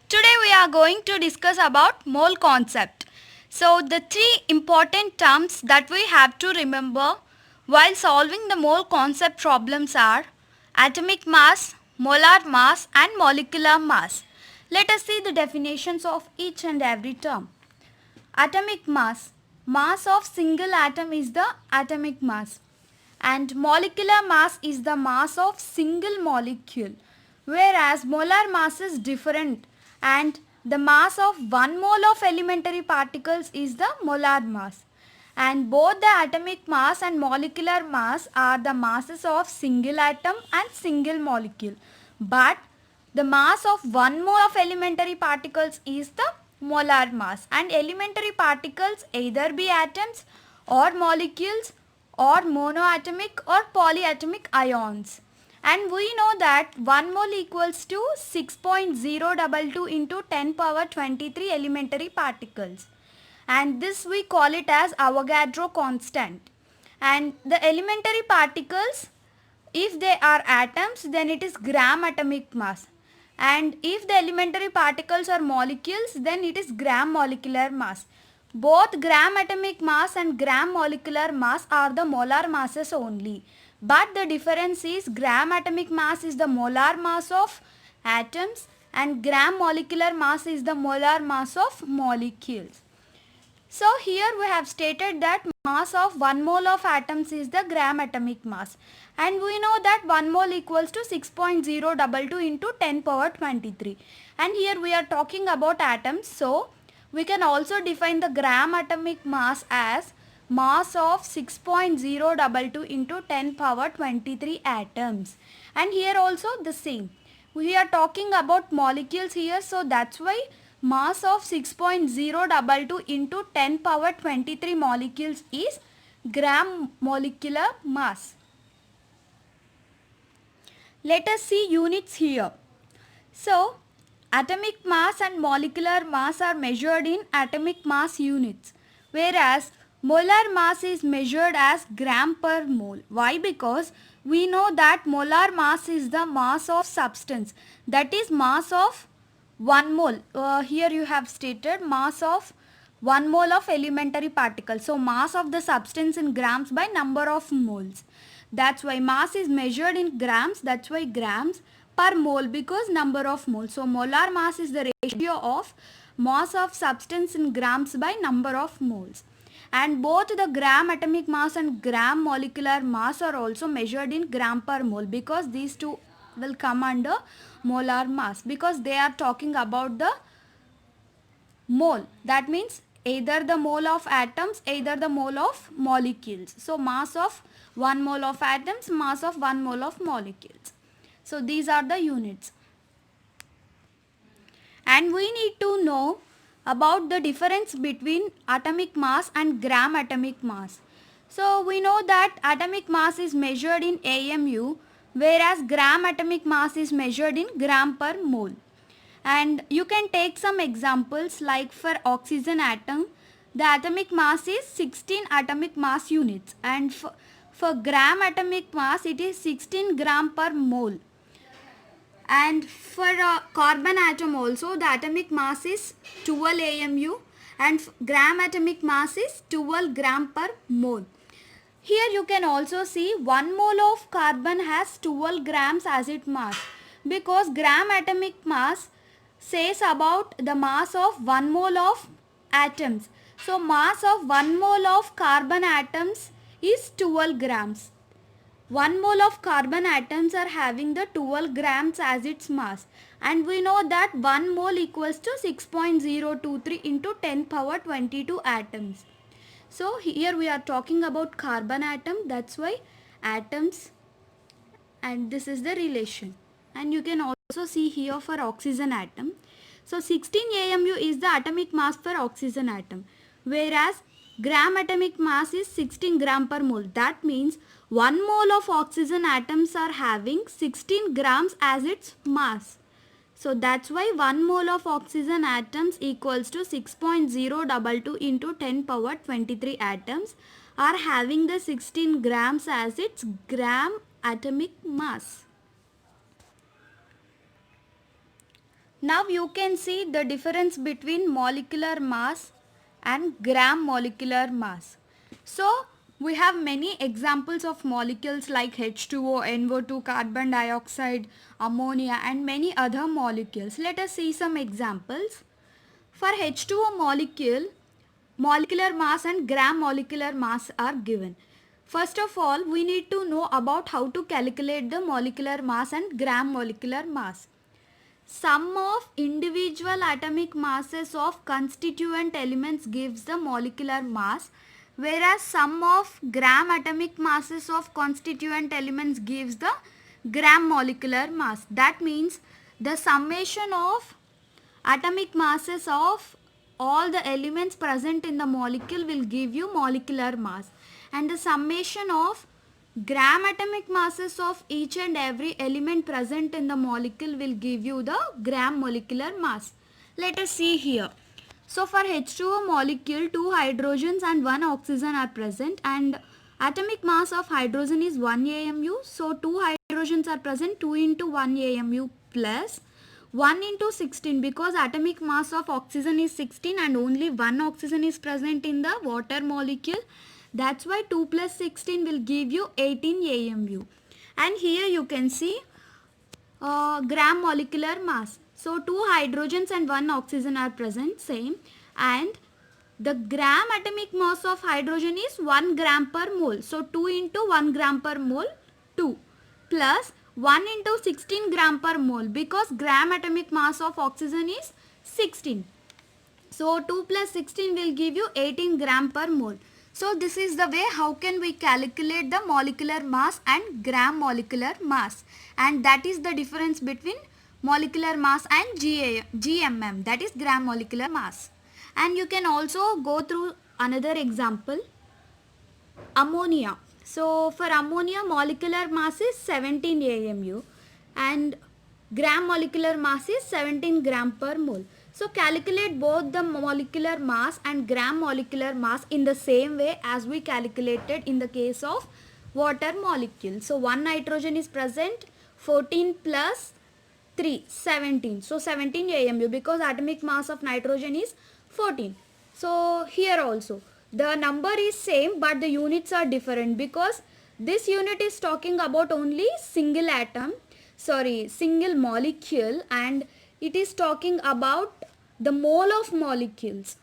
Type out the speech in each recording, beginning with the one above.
Today we are going to discuss about mole concept. So the three important terms that we have to remember while solving the mole concept problems are atomic mass, molar mass and molecular mass. Let us see the definitions of each and every term. Atomic mass. Mass of single atom is the atomic mass. And molecular mass is the mass of single molecule. Whereas molar mass is different and the mass of 1 mole of elementary particles is the molar mass. And both the atomic mass and molecular mass are the masses of single atom and single molecule. But the mass of 1 mole of elementary particles is the molar mass, and elementary particles either be atoms or molecules or monoatomic or polyatomic ions. And we know that 1 mole equals to 6.022 into 10 power 23 elementary particles. And this we call it as Avogadro constant. And the elementary particles, if they are atoms, then it is gram atomic mass. And if the elementary particles are molecules, then it is gram molecular mass. Both gram atomic mass and gram molecular mass are the molar masses only. But the difference is gram atomic mass is the molar mass of atoms and gram molecular mass is the molar mass of molecules. So here we have stated that mass of 1 mole of atoms is the gram atomic mass, and we know that 1 mole equals to 6.022 into 10 power 23, and here we are talking about atoms, so we can also define the gram atomic mass as mass of 6.022 into 10 power 23 atoms, and here also the same. We are talking about molecules here, so that's why mass of 6.022 into 10 power 23 molecules is gram molecular mass. Let us see units here. So, atomic mass and molecular mass are measured in atomic mass units, whereas molar mass is measured as gram per mole. Why? Because we know that molar mass is the mass of substance, that is mass of 1 mole. Here you have stated mass of 1 mole of elementary particle. So mass of the substance in grams by number of moles. That's why mass is measured in grams. That's why grams per mole, because number of moles. So molar mass is the ratio of mass of substance in grams by number of moles. And both the gram atomic mass and gram molecular mass are also measured in gram per mole, because these two will come under molar mass, because they are talking about the mole. That means either the mole of atoms, either the mole of molecules. So mass of 1 mole of atoms, mass of 1 mole of molecules. So these are the units. And we need to know about the difference between atomic mass and gram atomic mass. So we know that atomic mass is measured in AMU, whereas gram atomic mass is measured in gram per mole. And you can take some examples, like for oxygen atom, the atomic mass is 16 atomic mass units, and for gram atomic mass it is 16 gram per mole. And for carbon atom also, the atomic mass is 12 AMU and gram atomic mass is 12 gram per mole. Here you can also see 1 mole of carbon has 12 grams as its mass, because gram atomic mass says about the mass of 1 mole of atoms. So mass of 1 mole of carbon atoms is 12 grams. 1 mole of carbon atoms are having the 12 grams as its mass, and we know that 1 mole equals to 6.023 into 10 power 22 atoms. So here we are talking about carbon atom, that's why atoms, and this is the relation. And you can also see here for oxygen atom. So 16 AMU is the atomic mass for oxygen atom, whereas gram atomic mass is 16 gram per mole. That means 1 mole of oxygen atoms are having 16 grams as its mass. So that's why 1 mole of oxygen atoms equals to 6.022 into 10 power 23 atoms are having the 16 grams as its gram atomic mass. Now you can see the difference between molecular mass and gram molecular mass. So we have many examples of molecules like H2O, NO2, carbon dioxide, ammonia and many other molecules. Let us see some examples. For H2O molecule, molecular mass and gram molecular mass are given. First of all, we need to know about how to calculate the molecular mass and gram molecular mass. Sum of individual atomic masses of constituent elements gives the molecular mass, whereas sum of gram atomic masses of constituent elements gives the gram molecular mass. That means the summation of atomic masses of all the elements present in the molecule will give you molecular mass, and the summation of gram atomic masses of each and every element present in the molecule will give you the gram molecular mass. Let us see here. So for H2O molecule, 2 hydrogens and 1 oxygen are present, and atomic mass of hydrogen is 1 AMU. So 2 hydrogens are present, 2 into 1 AMU plus 1 into 16, because atomic mass of oxygen is 16 and only 1 oxygen is present in the water molecule. That's why 2 plus 16 will give you 18 AMU. And here you can see gram molecular mass. So 2 hydrogens and 1 oxygen are present, same, and the gram atomic mass of hydrogen is 1 gram per mole. So 2 into 1 gram per mole, 2, plus 1 into 16 gram per mole, because gram atomic mass of oxygen is 16. So 2 plus 16 will give you 18 gram per mole. So this is the way how can we calculate the molecular mass and gram molecular mass, and that is the difference between molecular mass and GMM, that is gram molecular mass. And you can also go through another example, ammonia. So for ammonia, molecular mass is 17 AMU and gram molecular mass is 17 gram per mole. So calculate both the molecular mass and gram molecular mass in the same way as we calculated in the case of water molecule. So 1 nitrogen is present, 14 plus 3, 17. So 17 AMU, because atomic mass of nitrogen is 14. So here also the number is same but the units are different, because this unit is talking about only single molecule, and it is talking about the mole of molecules.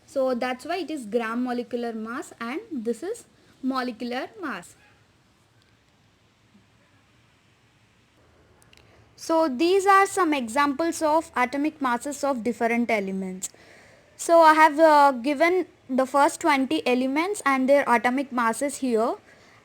So that's why it is gram molecular mass and this is molecular mass. So these are some examples of atomic masses of different elements. So I have given the first 20 elements and their atomic masses here,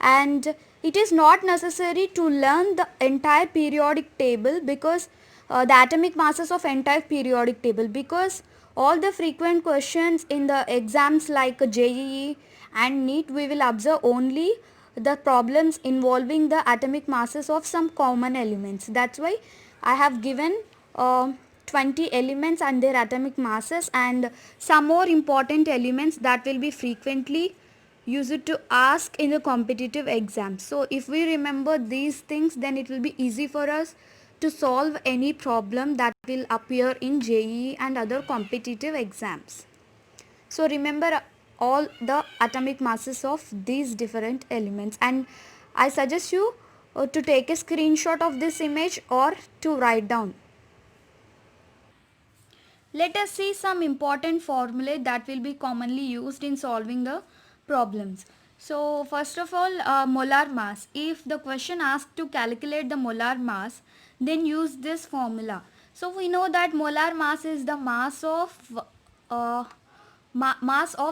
and it is not necessary to learn the entire periodic table, because the atomic masses of entire periodic table, because all the frequent questions in the exams like JEE and NEET, we will observe only the problems involving the atomic masses of some common elements. That's why I have given 20 elements and their atomic masses and some more important elements that will be frequently used to ask in the competitive exams. So if we remember these things, then it will be easy for us to solve any problem that will appear in JEE and other competitive exams. So remember all the atomic masses of these different elements, and I suggest you to take a screenshot of this image or to write down. Let us see some important formulae that will be commonly used in solving the problems. So first of all, molar mass. If the question asks to calculate the molar mass, then use this formula. So we know that molar mass is the mass of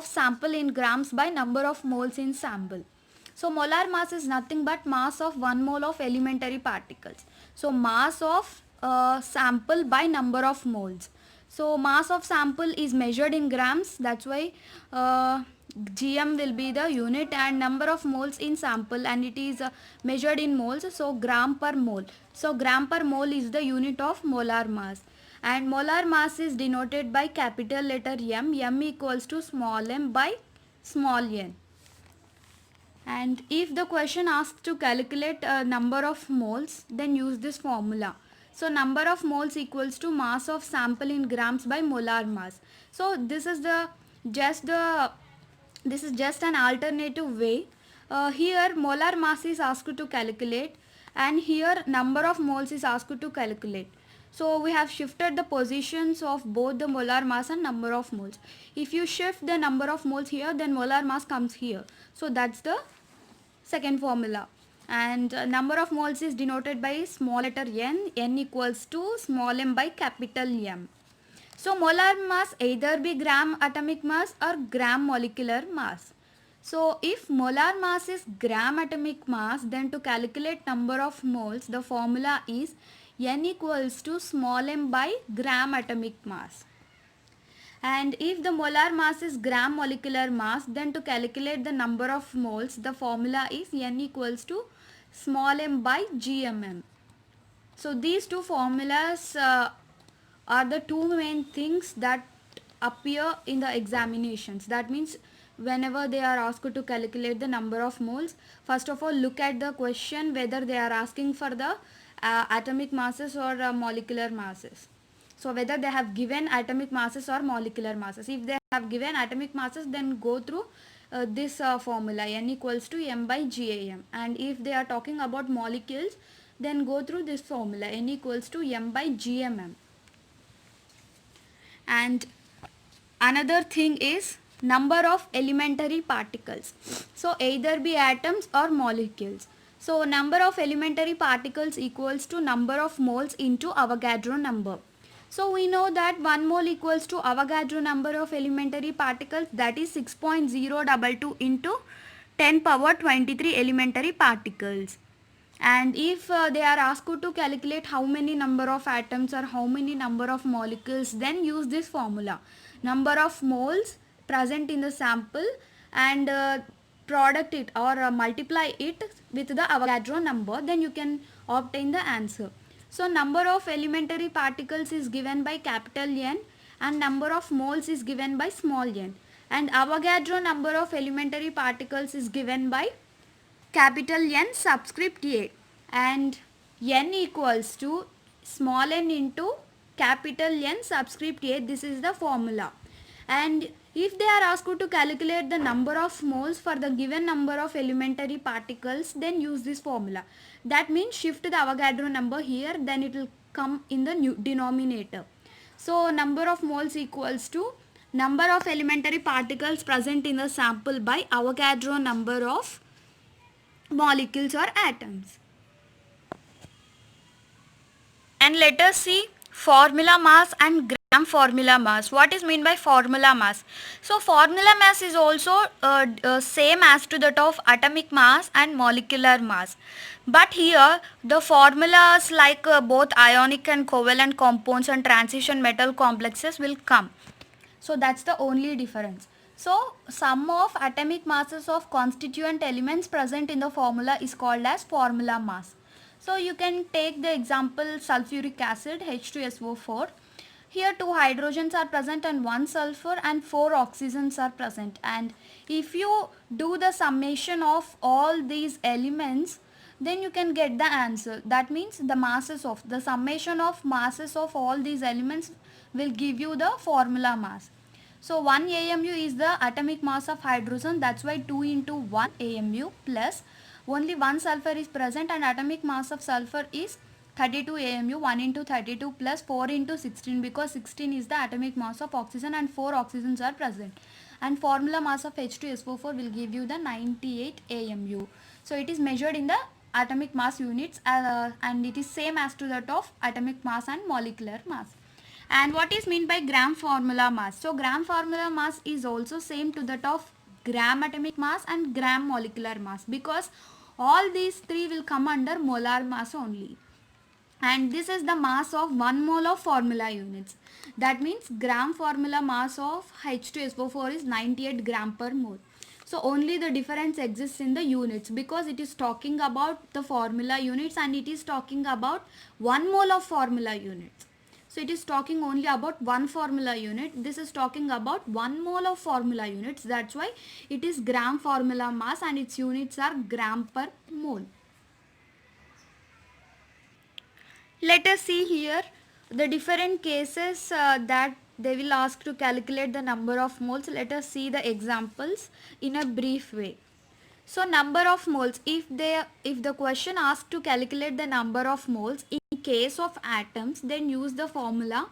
sample in grams by number of moles in sample. So molar mass is nothing but mass of 1 mole of elementary particles. So mass of sample by number of moles. So mass of sample is measured in grams, that's why GM will be the unit, and number of moles in sample, and it is measured in moles, so gram per mole. So gram per mole is the unit of molar mass, and molar mass is denoted by capital letter M. M equals to small m by small n. And if the question asks to calculate number of moles, then use this formula. So number of moles equals to mass of sample in grams by molar mass. So just the this is just an alternative way. Here molar mass is asked to calculate, and here number of moles is asked to calculate. So we have shifted the positions of both the molar mass and number of moles. If you shift the number of moles here, then molar mass comes here. So that's the second formula. And number of moles is denoted by small letter n equals to small m by capital M. So molar mass either be gram atomic mass or gram molecular mass. So if molar mass is gram atomic mass, then to calculate number of moles, the formula is n equals to small m by gram atomic mass. And if the molar mass is gram molecular mass, then to calculate the number of moles, the formula is n equals to small m by gmm. So these two formulas are the two main things that appear in the examinations. That means whenever they are asked to calculate the number of moles, first of all look at the question whether they are asking for the atomic masses or molecular masses. So whether they have given atomic masses or molecular masses. If they have given atomic masses, then go through this formula n equals to m by gam. And if they are talking about molecules, then go through this formula n equals to m by gmm. And another thing is number of elementary particles. So either be atoms or molecules. So number of elementary particles equals to number of moles into Avogadro number. So we know that 1 mole equals to Avogadro number of elementary particles, that is 6.022 into 10 power 23 elementary particles. And if they are asked to calculate how many number of atoms or how many number of molecules, then use this formula. Number of moles present in the sample and product it or multiply it with the Avogadro number, then you can obtain the answer. So number of elementary particles is given by capital N and number of moles is given by small n. And Avogadro number of elementary particles is given by capital N subscript A, and n equals to small n into capital N subscript A. This is the formula. And if they are asked to calculate the number of moles for the given number of elementary particles, then use this formula. That means shift the Avogadro number here, then it will come in the new denominator. So number of moles equals to number of elementary particles present in the sample by Avogadro number of molecules or atoms. And let us see formula mass and gram formula mass. What is meant by formula mass? So formula mass is also same as to that of atomic mass and molecular mass. But here the formulas like both ionic and covalent compounds and transition metal complexes will come. So that's the only difference. So sum of atomic masses of constituent elements present in the formula is called as formula mass. So you can take the example sulfuric acid H2SO4. Here 2 hydrogens are present and 1 sulfur and 4 oxygens are present. And if you do the summation of all these elements, then you can get the answer. That means the summation of masses of all these elements will give you the formula mass. So 1 AMU is the atomic mass of hydrogen, that's why 2 into 1 AMU plus only 1 sulfur is present and atomic mass of sulfur is 32 AMU, 1 into 32 plus 4 into 16, because 16 is the atomic mass of oxygen and 4 oxygens are present. And formula mass of H2SO4 will give you the 98 AMU. So it is measured in the atomic mass units and it is same as to that of atomic mass and molecular mass. And what is meant by gram formula mass? So gram formula mass is also same to that of gram atomic mass and gram molecular mass, because all these three will come under molar mass only. And this is the mass of 1 mole of formula units. That means gram formula mass of H2SO4 is 98 gram per mole. So only the difference exists in the units, because it is talking about the formula units and it is talking about 1 mole of formula units. So it is talking only about one formula unit. This is talking about 1 mole of formula units. That's why it is gram formula mass and its units are gram per mole. Let us see here the different cases that they will ask to calculate the number of moles. Let us see the examples in a brief way. So number of moles, if the question asks to calculate the number of moles in case of atoms, then use the formula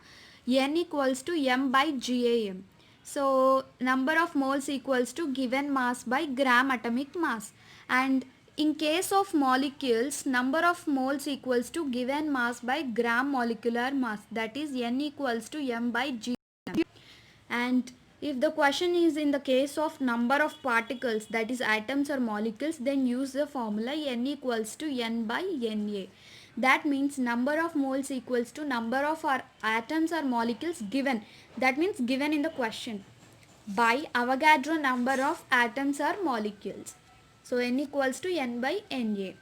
N equals to M by GAM. So number of moles equals to given mass by gram atomic mass, and in case of molecules, number of moles equals to given mass by gram molecular mass, that is N equals to M by G. And if the question is in the case of number of particles, that is atoms or molecules, then use the formula N equals to N by Na. That means number of moles equals to number of our atoms or molecules given, that means given in the question, by Avogadro number of atoms or molecules. So N equals to N by Na.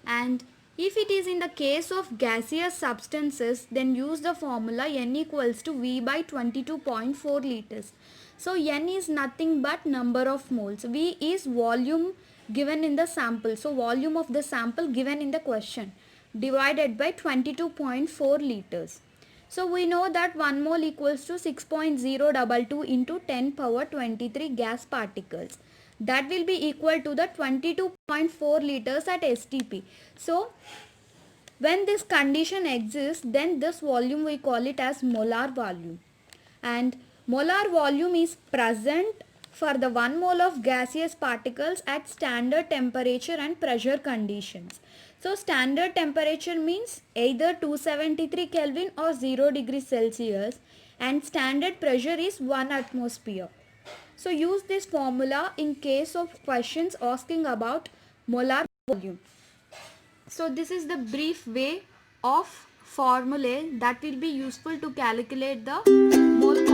And if it is in the case of gaseous substances, then use the formula N equals to V by 22.4 liters. So N is nothing but number of moles. V is volume given in the sample. So volume of the sample given in the question divided by 22.4 liters. So we know that 1 mole equals to 6.022 into 10 power 23 gas particles. That will be equal to the 22.4 liters at STP. So when this condition exists, then this volume we call it as molar volume. And molar volume is present for the 1 mole of gaseous particles at standard temperature and pressure conditions. So standard temperature means either 273 Kelvin or 0 degrees Celsius, and standard pressure is 1 atmosphere. So use this formula in case of questions asking about molar volume. So this is the brief way of formulae that will be useful to calculate the mole